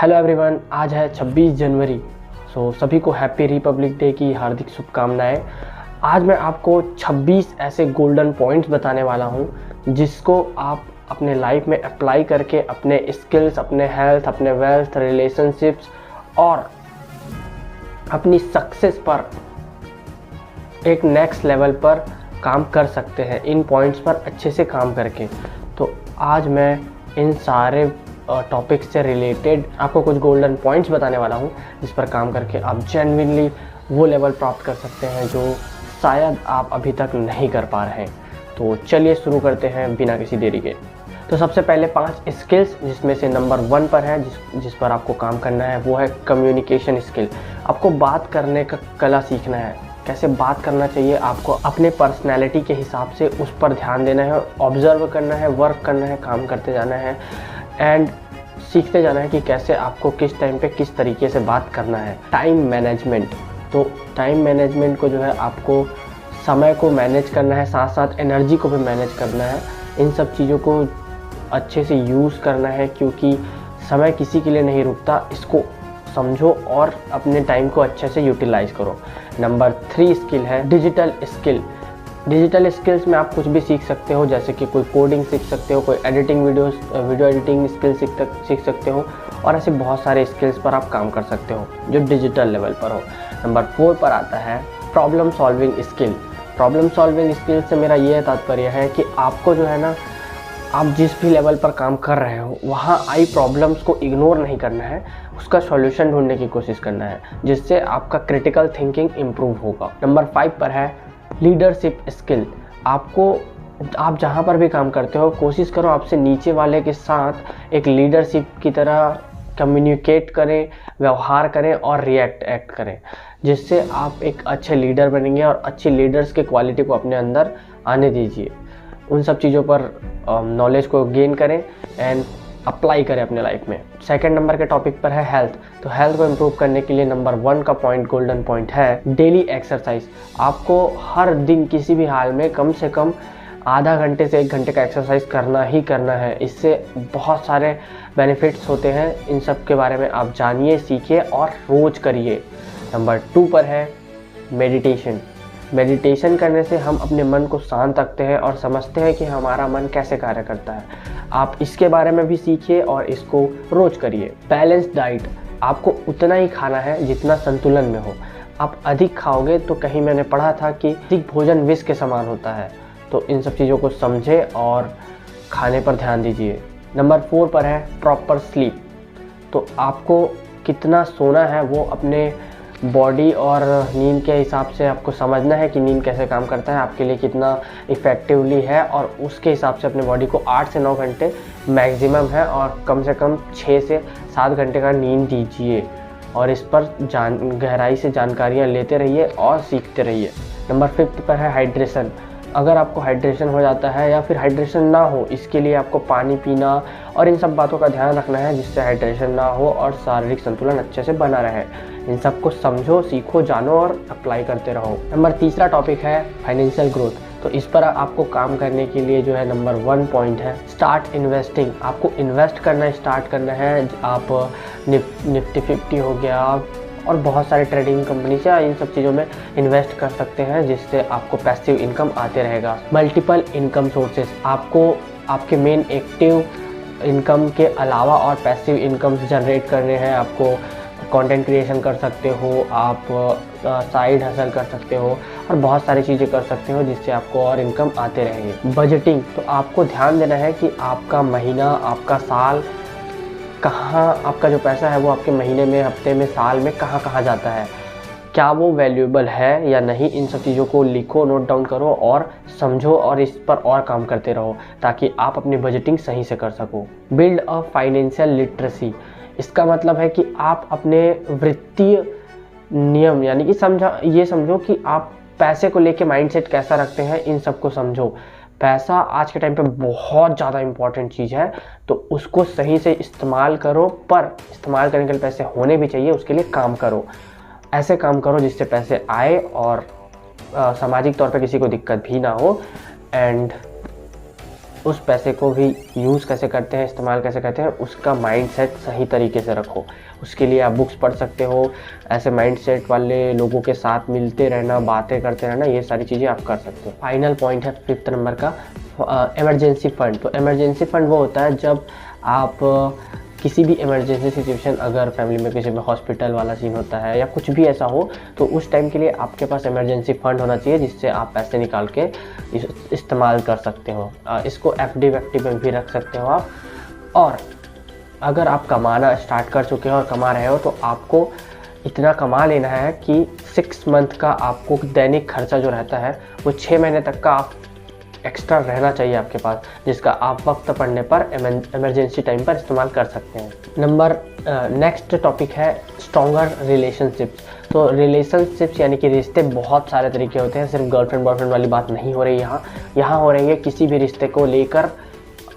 Hello everyone, आज है 26 जनवरी। सभी को हैप्पी रिपब्लिक डे की हार्दिक शुभकामनाएं। आज मैं आपको 26 ऐसे गोल्डन पॉइंट्स बताने वाला हूं जिसको आप अपने लाइफ में अप्लाई करके अपने स्किल्स, अपने हेल्थ, अपने वेल्थ, रिलेशनशिप्स और अपनी सक्सेस पर एक नेक्स्ट लेवल पर काम कर सकते हैं, इन पॉइंट्स पर अच्छे से काम करके। तो आज मैं इन सारे टॉपिक से रिलेटेड आपको कुछ गोल्डन पॉइंट्स बताने वाला हूं जिस पर काम करके आप जेन्युइनली वो लेवल प्राप्त कर सकते हैं जो शायद आप अभी तक नहीं कर पा रहे हैं। तो चलिए शुरू करते हैं बिना किसी देरी के। तो सबसे पहले 5 स्किल्स जिसमें से नंबर 1 पर है, जिस पर आपको काम करना है, वो है कम्युनिकेशन स्किल। आपको बात करने का कला सीखना है, कैसे बात करना चाहिए, आपको अपने पर्सनैलिटी के हिसाब से उस पर ध्यान देना है, ऑब्जर्व करना है, वर्क करना है, काम करते जाना है एंड सीखते जाना है कि कैसे आपको किस टाइम पे किस तरीके से बात करना है। टाइम मैनेजमेंट, तो टाइम मैनेजमेंट को जो है आपको समय को मैनेज करना है, साथ साथ एनर्जी को भी मैनेज करना है। इन सब चीज़ों को अच्छे से यूज़ करना है क्योंकि समय किसी के लिए नहीं रुकता। इसको समझो और अपने टाइम को अच्छे से यूटिलाइज करो। नंबर 3 स्किल है डिजिटल स्किल। डिजिटल स्किल्स में आप कुछ भी सीख सकते हो, जैसे कि कोई कोडिंग सीख सकते हो, कोई एडिटिंग वीडियो एडिटिंग स्किल सीख सकते हो और ऐसे बहुत सारे स्किल्स पर आप काम कर सकते हो जो डिजिटल लेवल पर हो। नंबर 4 पर आता है problem solving skill. Problem solving skill से मेरा ये तात्पर्य है कि आपको जो है ना, आप जिस भी लेवल पर काम कर रहे हो वहाँ आई प्रॉब्लम्स को इग्नोर नहीं करना है, उसका सॉल्यूशन ढूंढने की कोशिश करना है जिससे आपका क्रिटिकल थिंकिंग इम्प्रूव होगा। नंबर 5 पर है लीडरशिप स्किल। आप जहाँ पर भी काम करते हो कोशिश करो आपसे नीचे वाले के साथ एक लीडरशिप की तरह कम्युनिकेट करें, व्यवहार करें और एक्ट करें, जिससे आप एक अच्छे लीडर बनेंगे और अच्छे लीडर्स के क्वालिटी को अपने अंदर आने दीजिए। उन सब चीज़ों पर नॉलेज को गेन करें एंड अप्लाई करें अपने लाइफ में। सेकंड नंबर के टॉपिक पर है हेल्थ। तो हेल्थ को इम्प्रूव करने के लिए नंबर 1 का पॉइंट, गोल्डन पॉइंट है डेली एक्सरसाइज। आपको हर दिन किसी भी हाल में कम से कम आधा घंटे से 1 घंटे का एक्सरसाइज करना ही करना है। इससे बहुत सारे बेनिफिट्स होते हैं, इन सब के बारे में आप जानिए, सीखिए और रोज़ करिए। नंबर 2 पर है मेडिटेशन। मेडिटेशन करने से हम अपने मन को शांत रखते हैं और समझते हैं कि हमारा मन कैसे कार्य करता है। आप इसके बारे में भी सीखिए और इसको रोज करिए। बैलेंस्ड डाइट, आपको उतना ही खाना है जितना संतुलन में हो। आप अधिक खाओगे तो कहीं मैंने पढ़ा था कि अधिक भोजन विष के समान होता है। तो इन सब चीज़ों को समझे और खाने पर ध्यान दीजिए। नंबर 4 पर है प्रॉपर स्लीप। तो आपको कितना सोना है वो अपने बॉडी और नींद के हिसाब से आपको समझना है कि नींद कैसे काम करता है, आपके लिए कितना इफ़ेक्टिवली है, और उसके हिसाब से अपने बॉडी को 8 से 9 घंटे मैक्सिमम है और कम से कम 6 से 7 घंटे का नींद दीजिए और इस पर गहराई से जानकारियाँ लेते रहिए और सीखते रहिए। नंबर 5 पर है हाइड्रेशन। अगर आपको हाइड्रेशन हो जाता है या फिर हाइड्रेशन ना हो, इसके लिए आपको पानी पीना और इन सब बातों का ध्यान रखना है जिससे हाइड्रेशन ना हो और शारीरिक संतुलन अच्छे से बना रहे। इन सब को समझो, सीखो, जानो और अप्लाई करते रहो। नंबर 3 टॉपिक है फाइनेंशियल ग्रोथ। तो इस पर आपको काम करने के लिए जो है नंबर 1 पॉइंट है स्टार्ट इन्वेस्टिंग। आपको इन्वेस्ट करना स्टार्ट करना है। आप निफ्टी 50 हो गया और बहुत सारे ट्रेडिंग कंपनी से इन सब चीज़ों में इन्वेस्ट कर सकते हैं जिससे आपको पैसिव इनकम आते रहेगा। मल्टीपल इनकम सोर्सेस, आपको आपके मेन एक्टिव इनकम के अलावा और पैसिव इनकम जनरेट करने हैं। आपको कंटेंट क्रिएशन कर सकते हो, आप साइड हसल कर सकते हो और बहुत सारी चीज़ें कर सकते हो जिससे आपको और इनकम आते रहेंगे। बजटिंग, तो आपको ध्यान देना है कि आपका महीना, आपका साल कहाँ, आपका जो पैसा है वो आपके महीने में, हफ्ते में, साल में कहाँ कहाँ जाता है, क्या वो वैल्यूएबल है या नहीं। इन सब चीज़ों को लिखो, नोट डाउन करो और समझो और इस पर और काम करते रहो ताकि आप अपनी बजटिंग सही से कर सको। बिल्ड अ फाइनेंशियल लिटरेसी, इसका मतलब है कि आप अपने वित्तीय नियम यानी कि ये समझो कि आप पैसे को लेके माइंडसेट कैसा रखते हैं, इन सब को समझो। पैसा आज के टाइम पे बहुत ज़्यादा इम्पॉर्टेंट चीज़ है, तो उसको सही से इस्तेमाल करो, पर इस्तेमाल करने के लिए पैसे होने भी चाहिए, उसके लिए काम करो। ऐसे काम करो जिससे पैसे आए और सामाजिक तौर पे किसी को दिक्कत भी ना हो। एंड उस पैसे को भी यूज़ कैसे करते हैं, इस्तेमाल कैसे करते हैं, उसका माइंडसेट सही तरीके से रखो। उसके लिए आप बुक्स पढ़ सकते हो, ऐसे माइंडसेट वाले लोगों के साथ मिलते रहना, बातें करते रहना, ये सारी चीज़ें आप कर सकते हो। फाइनल पॉइंट है 5th नंबर का, इमरजेंसी फ़ंड। तो इमरजेंसी फ़ंड वो होता है जब आप किसी भी इमरजेंसी सिचुएशन, अगर फैमिली में किसी में हॉस्पिटल वाला सीन होता है या कुछ भी ऐसा हो, तो उस टाइम के लिए आपके पास इमरजेंसी फ़ंड होना चाहिए जिससे आप पैसे निकाल के इस्तेमाल कर सकते हो। इसको एफडी में भी रख सकते हो आप। और अगर आप कमाना स्टार्ट कर चुके हो और कमा रहे हो तो आपको इतना कमा लेना है कि 6 मंथ का आपको दैनिक खर्चा जो रहता है वो 6 महीने तक का आप एक्स्ट्रा रहना चाहिए आपके पास, जिसका आप वक्त पड़ने पर इमरजेंसी टाइम पर इस्तेमाल कर सकते हैं। नेक्स्ट टॉपिक है स्ट्रॉन्गर रिलेशनशिप्स। तो रिलेशनशिप्स यानी कि रिश्ते बहुत सारे तरीके होते हैं, सिर्फ गर्लफ्रेंड बॉयफ्रेंड वाली बात नहीं हो रही यहाँ हो रही है किसी भी रिश्ते को लेकर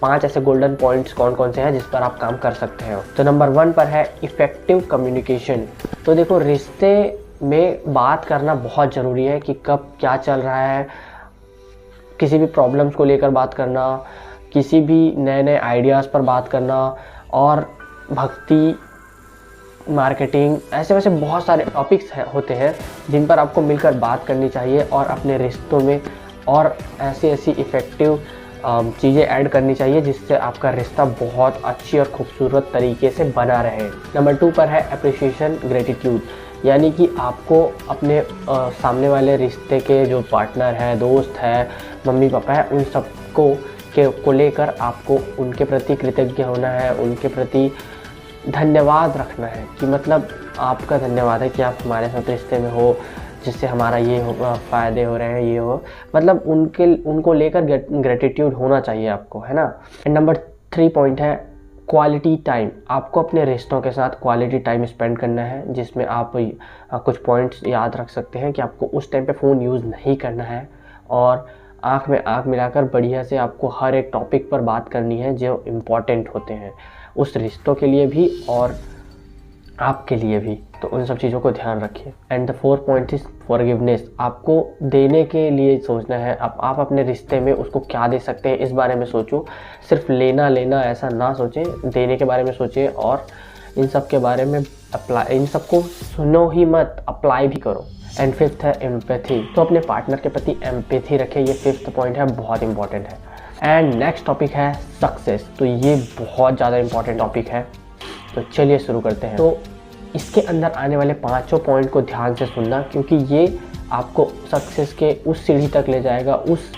5 ऐसे गोल्डन पॉइंट्स कौन कौन से हैं जिस पर आप काम कर सकते हो। तो नंबर 1 पर है इफ़ेक्टिव कम्युनिकेशन। तो देखो, रिश्ते में बात करना बहुत ज़रूरी है कि कब क्या चल रहा है, किसी भी प्रॉब्लम्स को लेकर बात करना, किसी भी नए नए आइडियाज़ पर बात करना, और भक्ति, मार्केटिंग, ऐसे वैसे बहुत सारे टॉपिक्स होते हैं जिन पर आपको मिलकर बात करनी चाहिए और अपने रिश्तों में और ऐसी इफ़ेक्टिव चीज़ें ऐड करनी चाहिए जिससे आपका रिश्ता बहुत अच्छी और खूबसूरत तरीके से बना रहे। नंबर 2 पर है अप्रिशिएशन ग्रेटिट्यूड, यानी कि आपको अपने सामने वाले रिश्ते के जो पार्टनर है, दोस्त है, मम्मी पापा है, उन सब को लेकर आपको उनके प्रति कृतज्ञ होना है, उनके प्रति धन्यवाद रखना है कि मतलब आपका धन्यवाद है कि आप हमारे साथ रिश्ते में हो, जिससे हमारा ये फ़ायदे हो रहे हैं, ये हो, मतलब उनको लेकर ग्रेटिट्यूड होना चाहिए आपको, है ना। एंड नंबर 3 पॉइंट है क्वालिटी टाइम। आपको अपने रिश्तों के साथ क्वालिटी टाइम स्पेंड करना है, जिसमें आप कुछ पॉइंट्स याद रख सकते हैं कि आपको उस टाइम पे फ़ोन यूज़ नहीं करना है और आँख में आँख मिलाकर बढ़िया से आपको हर एक टॉपिक पर बात करनी है जो इम्पॉर्टेंट होते हैं उस रिश्तों के लिए भी और आपके लिए भी। तो उन सब चीज़ों को ध्यान रखिए। And the 4th point is forgiveness. आपको देने के लिए सोचना है, आप अपने रिश्ते में उसको क्या दे सकते हैं इस बारे में सोचो। सिर्फ लेना ऐसा ना सोचें, देने के बारे में सोचें और इन सब के बारे में इन सबको सुनो ही मत, अप्लाई भी करो। एंड 5th है एम्पैथी। तो अपने पार्टनर के प्रति एम्पैथी रखें, ये 5th पॉइंट है, बहुत इंपॉर्टेंट है। एंड नेक्स्ट टॉपिक है सक्सेस। तो ये बहुत ज़्यादा इंपॉर्टेंट टॉपिक है, तो चलिए शुरू करते हैं। तो इसके अंदर आने वाले 5 पॉइंट को ध्यान से सुनना, क्योंकि ये आपको सक्सेस के उस सीढ़ी तक ले जाएगा, उस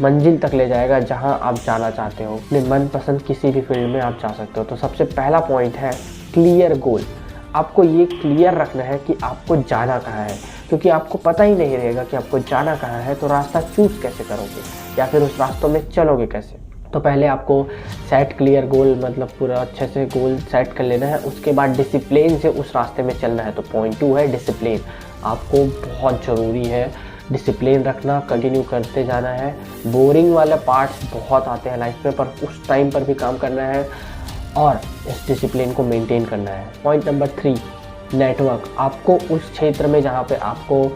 मंजिल तक ले जाएगा जहां आप जाना चाहते हो। अपने मनपसंद किसी भी फील्ड में आप जा सकते हो। तो सबसे पहला पॉइंट है क्लियर गोल। आपको ये क्लियर रखना है कि आपको जाना कहाँ है, क्योंकि आपको पता ही नहीं रहेगा कि आपको जाना कहाँ है, तो रास्ता चूज़ कैसे करोगे या फिर उस रास्तों में चलोगे कैसे। तो पहले आपको सेट क्लियर गोल, मतलब पूरा अच्छे से गोल सेट कर लेना है। उसके बाद डिसिप्लिन से उस रास्ते में चलना है। तो पॉइंट 2 है डिसिप्लिन। आपको बहुत ज़रूरी है डिसिप्लिन रखना, कंटिन्यू करते जाना है। बोरिंग वाले पार्ट्स बहुत आते हैं लाइफ में, पर उस टाइम पर भी काम करना है और इस डिसिप्लिन को मेंटेन करना है। Point number 3 network. आपको उस क्षेत्र में जहाँ पे आपको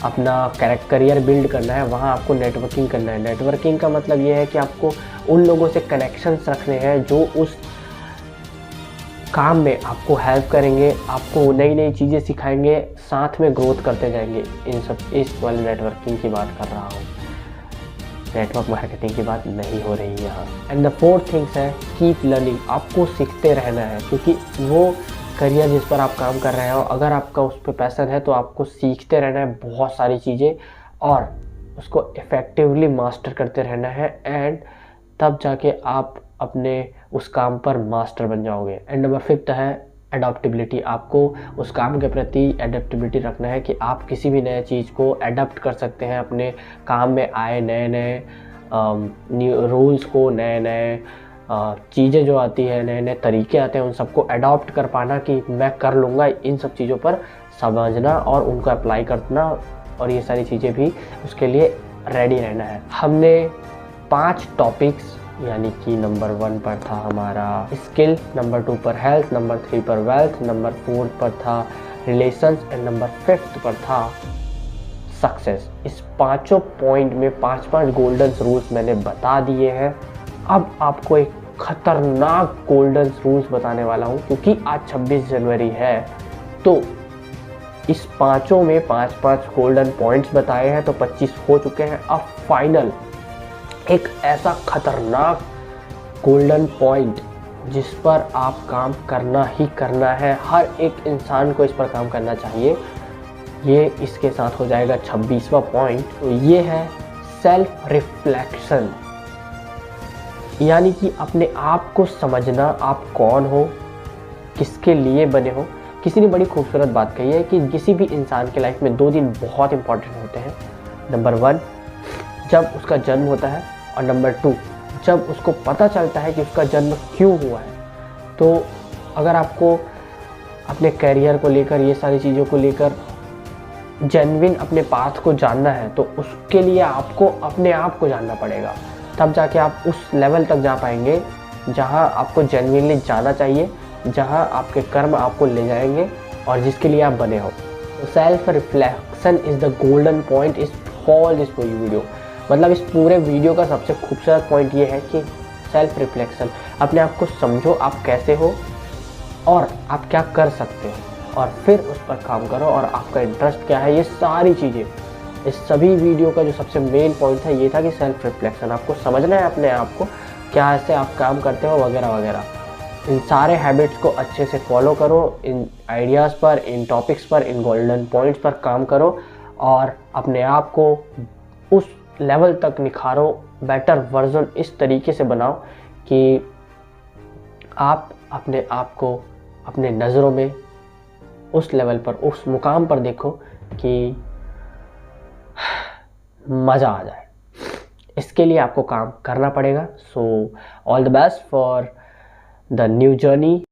अपना करियर बिल्ड करना है वहाँ आपको नेटवर्किंग करना है। नेटवर्किंग का मतलब ये है कि आपको उन लोगों से कनेक्शंस रखने हैं जो उस काम में आपको हेल्प करेंगे, आपको नई नई चीज़ें सिखाएंगे, साथ में ग्रोथ करते जाएंगे। इस वाले नेटवर्किंग की बात कर रहा हूँ, नेटवर्क मार्केटिंग की बात नहीं हो रही है यहाँ। एंड द 4th थिंग्स है कीप लर्निंग। आपको सीखते रहना है, क्योंकि वो करियर जिस पर आप काम कर रहे हो, अगर आपका उस पर पैशन है तो आपको सीखते रहना है बहुत सारी चीज़ें और उसको इफ़ेक्टिवली मास्टर करते रहना है। एंड तब जाके आप अपने उस काम पर मास्टर बन जाओगे। एंड नंबर 5 है एडॉप्टेबिलिटी। आपको उस काम के प्रति एडेप्टेबिलिटी रखना है कि आप किसी भी नए चीज़ को एडप्ट कर सकते हैं अपने काम में आए नए नए रूल्स को, नए नए चीज़ें जो आती है, नए नए तरीके आते हैं, उन सबको अडॉप्ट कर पाना कि मैं कर लूँगा। इन सब चीज़ों पर समझना और उनको अप्लाई करना और ये सारी चीज़ें भी उसके लिए रेडी रहना है। हमने 5 टॉपिक्स, यानी कि नंबर 1 पर था हमारा स्किल, नंबर 2 पर हेल्थ, नंबर 3 पर वेल्थ, नंबर 4 पर था रिलेशंस एंड नंबर 5th पर था सक्सेस। इस 5 पॉइंट में 5 गोल्डन रूल्स मैंने बता दिए हैं। अब आपको एक खतरनाक गोल्डन रूल्स बताने वाला हूँ, क्योंकि आज 26 जनवरी है। तो इस पांचों में 5-5 गोल्डन पॉइंट्स बताए हैं, तो 25 हो चुके हैं। अब फाइनल एक ऐसा खतरनाक गोल्डन पॉइंट जिस पर आप काम करना ही करना है, हर एक इंसान को इस पर काम करना चाहिए। ये इसके साथ हो जाएगा 26वां पॉइंट। तो ये है सेल्फ रिफ्लेक्शन, यानी कि अपने आप को समझना, आप कौन हो, किसके लिए बने हो। किसी ने बड़ी खूबसूरत बात कही है कि किसी भी इंसान के लाइफ में 2 दिन बहुत इंपॉर्टेंट होते हैं। नंबर 1 जब उसका जन्म होता है, और नंबर 2 जब उसको पता चलता है कि उसका जन्म क्यों हुआ है। तो अगर आपको अपने करियर को लेकर, ये सारी चीज़ों को लेकर जेन्युइन अपने पाथ को जानना है, तो उसके लिए आपको अपने आप को जानना पड़ेगा। तब जाके आप उस लेवल तक जा पाएंगे जहां आपको जेन्युइनली जाना चाहिए, जहां आपके कर्म आपको ले जाएंगे और जिसके लिए आप बने हो। तो self reflection is the golden point is all this video. मतलब इस पूरे वीडियो का सबसे खूबसूरत पॉइंट ये है कि सेल्फ रिफ्लेक्शन, अपने आप को समझो, आप कैसे हो और आप क्या कर सकते हो, और फिर उस पर काम करो, और आपका इंटरेस्ट क्या है। ये सारी चीज़ें, इस सभी वीडियो का जो सबसे मेन पॉइंट था ये था कि सेल्फ रिफ्लेक्शन, आपको समझना है अपने आप को, क्या ऐसे आप काम करते हो वगैरह वगैरह। इन सारे हैबिट्स को अच्छे से फॉलो करो, इन आइडियाज़ पर, इन टॉपिक्स पर, इन गोल्डन पॉइंट्स पर काम करो, और अपने आप को उस लेवल तक निखारो, बेटर वर्जन इस तरीके से बनाओ कि आप अपने आप को अपने नज़रों में उस लेवल पर, उस मुकाम पर देखो कि मज़ा आ जाए। इसके लिए आपको काम करना पड़ेगा। So all the best for the new journey.